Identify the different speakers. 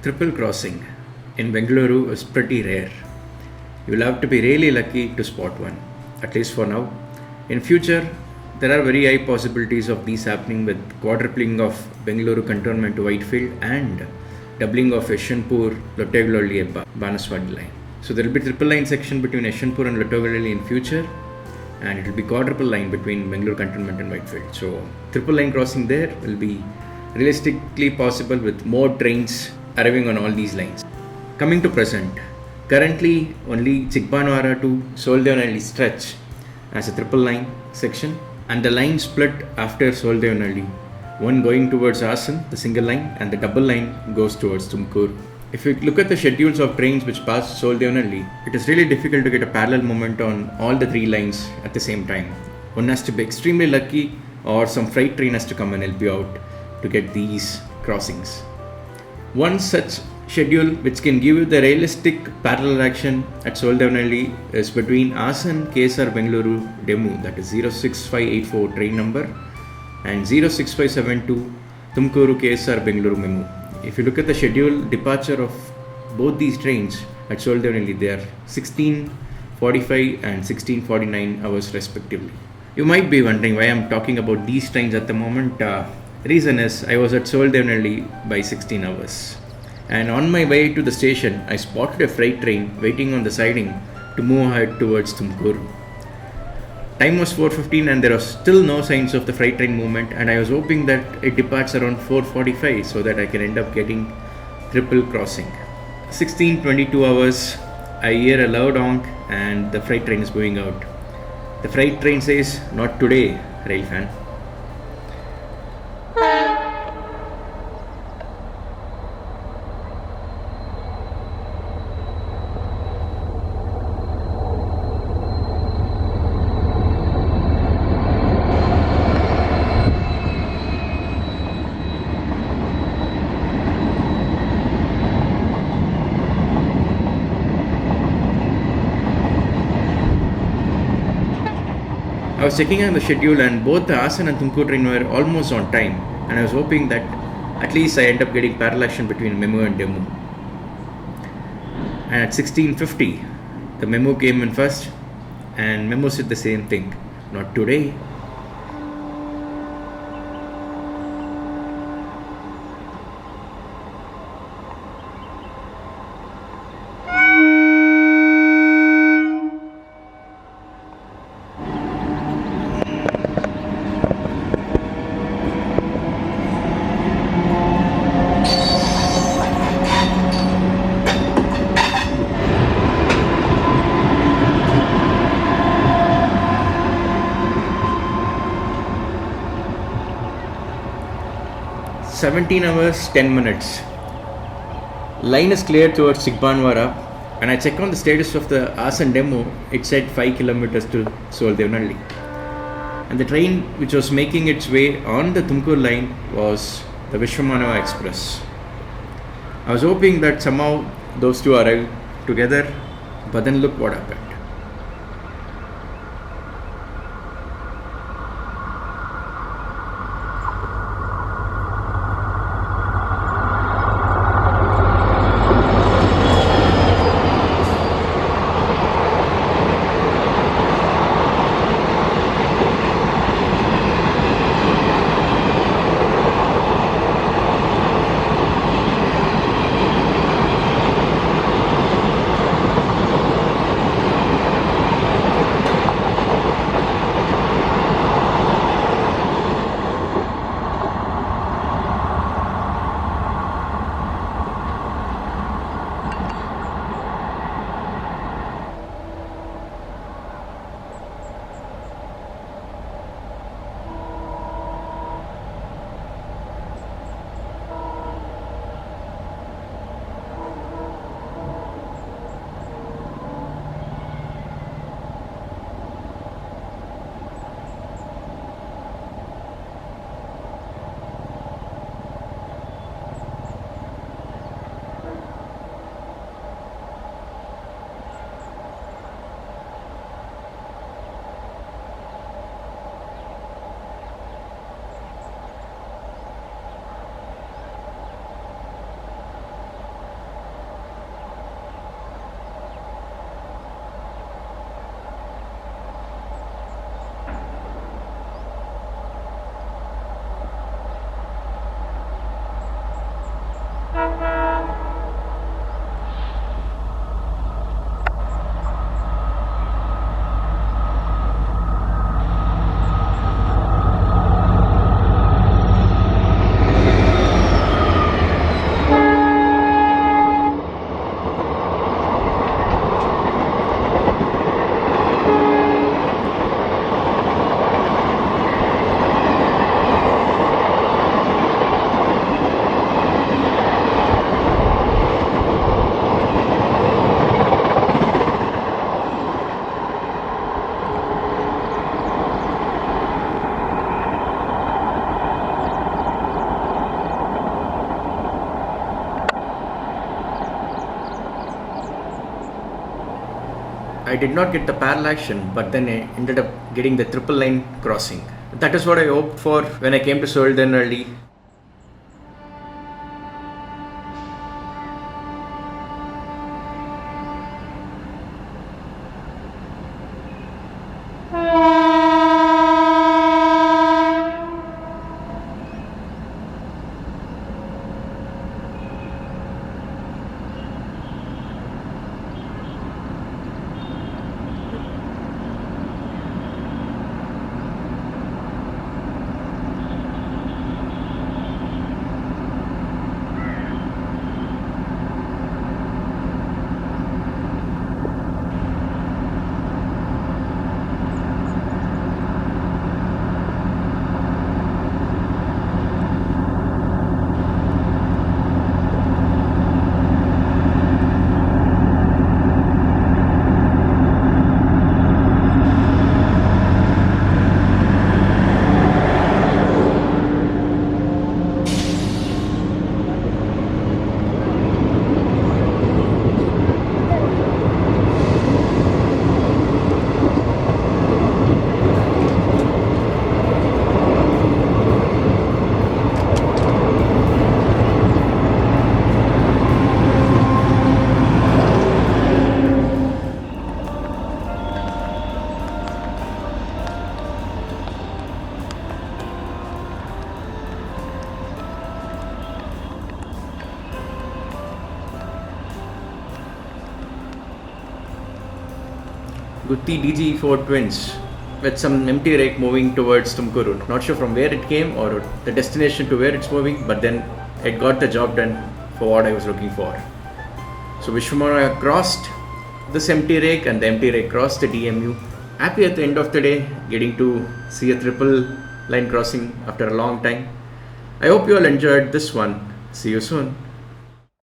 Speaker 1: Triple crossing in Bengaluru is pretty rare. You'll have to be really lucky to spot one, at least for now. In future, there are very high possibilities of these happening with quadrupling of Bengaluru cantonment to Whitefield and doubling of Yeshwanthpur, Lottegalli and Banaswadi line. So there will be triple line section between Yeshwanthpur and Lottegalli in future, and it will be quadruple line between Bengaluru cantonment and Whitefield. So triple line crossing there will be realistically possible with more trains arriving on all these lines. Coming to present, currently only Chikbanwara to Soldevanalli stretch as a triple line section, and the line split after Soldevanalli. One going towards Asan, the single line, and the double line goes towards Tumkur. If you look at the schedules of trains which pass Soldevanalli, it is really difficult to get a parallel movement on all the three lines at the same time. One has to be extremely lucky, or some freight train has to come and help you out to get these crossings. One such schedule which can give you the realistic parallel action at Soldevanalli is between Asan KSR Bengaluru Demu, that is 06584 train number, and 06572 Tumkuru KSR Bengaluru Memu. If you look at the schedule departure of both these trains at Soldevanalli, they are 16:45 and 16:49 hours respectively. You might be wondering why I am talking about these trains at the moment. Reason is I was at Soldevanalli by 16 hours. And on my way to the station, I spotted a freight train waiting on the siding to move ahead towards Tumkur. Time was 4:15 and there was still no signs of the freight train movement, and I was hoping that it departs around 4:45 so that I can end up getting triple crossing. 16:22 hours, I hear a loud honk and the freight train is going out. The freight train says, "Not today, rail fan." I was checking on the schedule and both the Asan and Tumkur train were almost on time, and I was hoping that at least I end up getting parallel action between Memu and Demu. And at 16:50, the Memu came in first, and Memu said the same thing, "Not today." "17 hours 10 minutes. Line is clear towards Chikbanwara, and I check on the status of the Asan demo. It said 5 kilometers to Soldevanalli. And the train which was making its way on the Tumkur line was the Vishwamanava Express. I was hoping that somehow those two arrive together, but then look what happened. I did not get the parallel action, but then I ended up getting the triple line crossing. That is what I hoped for when I came to Solden early. Gutti DG4 twins with some empty rake moving towards Tumkuru. Not sure from where it came or the destination to where it's moving, but then it got the job done for what I was looking for. So Vishwamana crossed this empty rake and the empty rake crossed the DMU. Happy at the end of the day, getting to see a triple line crossing after a long time. I hope you all enjoyed this one. See you soon.